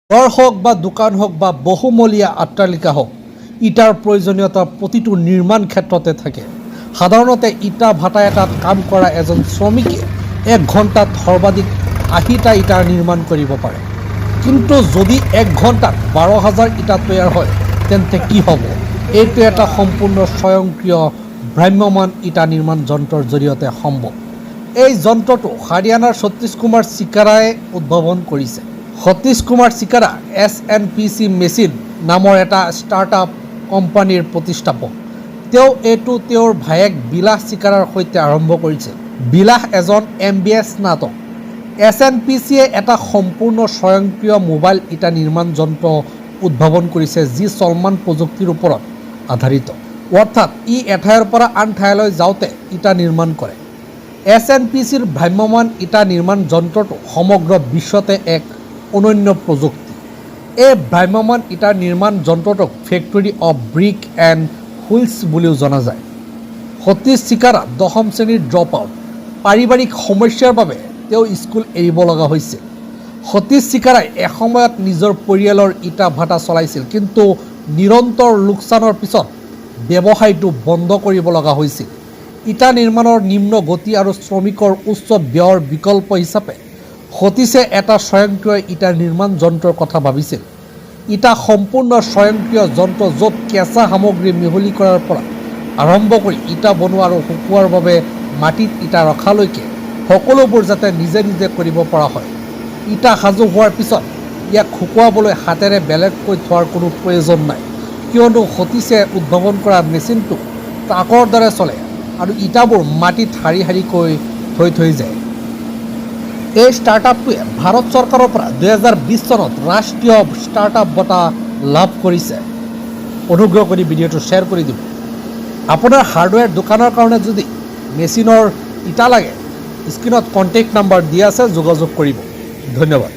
ঘৰ হোক বা দোকান হোক বা বহুমলীয়া অট্টালিকা হোক ইটাৰ প্ৰয়োজনীয়তা প্ৰতিটো নিৰ্মাণ ক্ষেত্ৰতে থাকে। সাধাৰণতে ইটা ভাটা এটাত কাম কৰা এজন শ্ৰমিকে 1 ঘণ্টাত সৰ্বাধিক 80টা ইটাৰ নিৰ্মাণ কৰিব পাৰে। কিন্তু যদি 1 ঘণ্টাত 12,000 ইটা তৈয়াৰ হয় তেন্তে কি হ'ব? এইটো এটা সম্পূৰ্ণ স্বয়ংক্ৰিয় ভ্ৰাম্যমান ইটা নিৰ্মাণ যন্ত্ৰৰ জৰিয়তে সম্ভৱ। এই যন্ত্ৰটো হাৰিয়ানাৰ সতীশ কুমাৰ চিকাৰাই উদ্ভাৱন কৰিছে। সতীশ কুমাৰ চিকাৰা SNPC মেচিন নামৰ এটা ষ্টাৰ্টআপ কোম্পানীৰ প্ৰতিষ্ঠাপক। তেওঁ এইটো তেওঁৰ ভায়েক বিলাস চিকাৰাৰ সৈতে আৰম্ভ কৰিছিল। বিলাস এজন MBA স্নাতক। SNPCয়ে এটা সম্পূৰ্ণ স্বয়ংক্ৰিয় মোবাইল ইটা নিৰ্মাণ যন্ত্ৰ উদ্ভাৱন কৰিছে যি চলমান প্ৰযুক্তিৰ ওপৰত আধাৰিত। অৰ্থাৎ ই এঠাইৰ পৰা আন ঠাইলৈ যাওঁতে ইটা নিৰ্মাণ কৰে। SNPCৰ ভ্ৰাম্যমান ইটা নিৰ্মাণ যন্ত্ৰটো সমগ্ৰ বিশ্বতে এক অনন্য প্ৰযুক্তি। এই ভ্ৰাম্যমান ইটাৰ নিৰ্মাণ যন্ত্ৰটোক factory of brick and wheels বুলিও জনা যায়। সতীশ চিকাৰা 10ম শ্ৰেণীৰ ড্ৰপ আউট। পাৰিবাৰিক সমস্যাৰ বাবে তেওঁ স্কুল এৰিব লগা হৈছিল। সতীশ চিকাৰাই এসময়ত নিজৰ পৰিয়ালৰ ইটা ভাটা চলাইছিল, কিন্তু নিৰন্তৰ লোকচানৰ পিছত ব্যৱসায়টো বন্ধ কৰিব লগা হৈছিল। ইটা নিৰ্মাণৰ নিম্ন গতি আৰু শ্ৰমিকৰ উচ্চ ব্যয়ৰ বিকল্প হিচাপে সতীশে এটা স্বয়ংক্ৰিয় ইটাৰ নিৰ্মাণ যন্ত্ৰৰ কথা ভাবিছিল। ইটা সম্পূৰ্ণ স্বয়ংক্ৰিয় যন্ত্ৰ য'ত কেঁচা সামগ্ৰী মিহলি কৰাৰ পৰা আৰম্ভ কৰি ইটা বনোৱা আৰু শুকুৱাৰ বাবে মাটিত ইটা ৰখালৈকে সকলোবোৰ যাতে নিজে নিজে কৰিব পৰা হয়। ইটা সাজু হোৱাৰ পিছত ইয়াক শুকুৱাবলৈ হাতেৰে বেলেগকৈ থোৱাৰ কোনো প্ৰয়োজন নাই, কিয়নো সতীশে উদ্ভাৱন কৰা মেচিনটো ট্ৰাকৰ দৰে চলে আৰু ইটাবোৰ মাটিত শাৰী শাৰীকৈ থৈ যায়। এই ষ্টাৰ্টআপটোৱে ভাৰত চৰকাৰৰ পৰা 2020 চনত ৰাষ্ট্ৰীয় ষ্টাৰ্টআপ বঁটা লাভ কৰিছে। অনুগ্ৰহ কৰি ভিডিঅ'টো শ্বেয়াৰ কৰি দিব। আপোনাৰ হাৰ্ডৱেৰ দোকানৰ কাৰণে যদি মেচিনৰ ইটা লাগে, স্ক্ৰীণত কণ্টেক্ট নাম্বাৰ দিয়া আছে, যোগাযোগ কৰিব। ধন্যবাদ।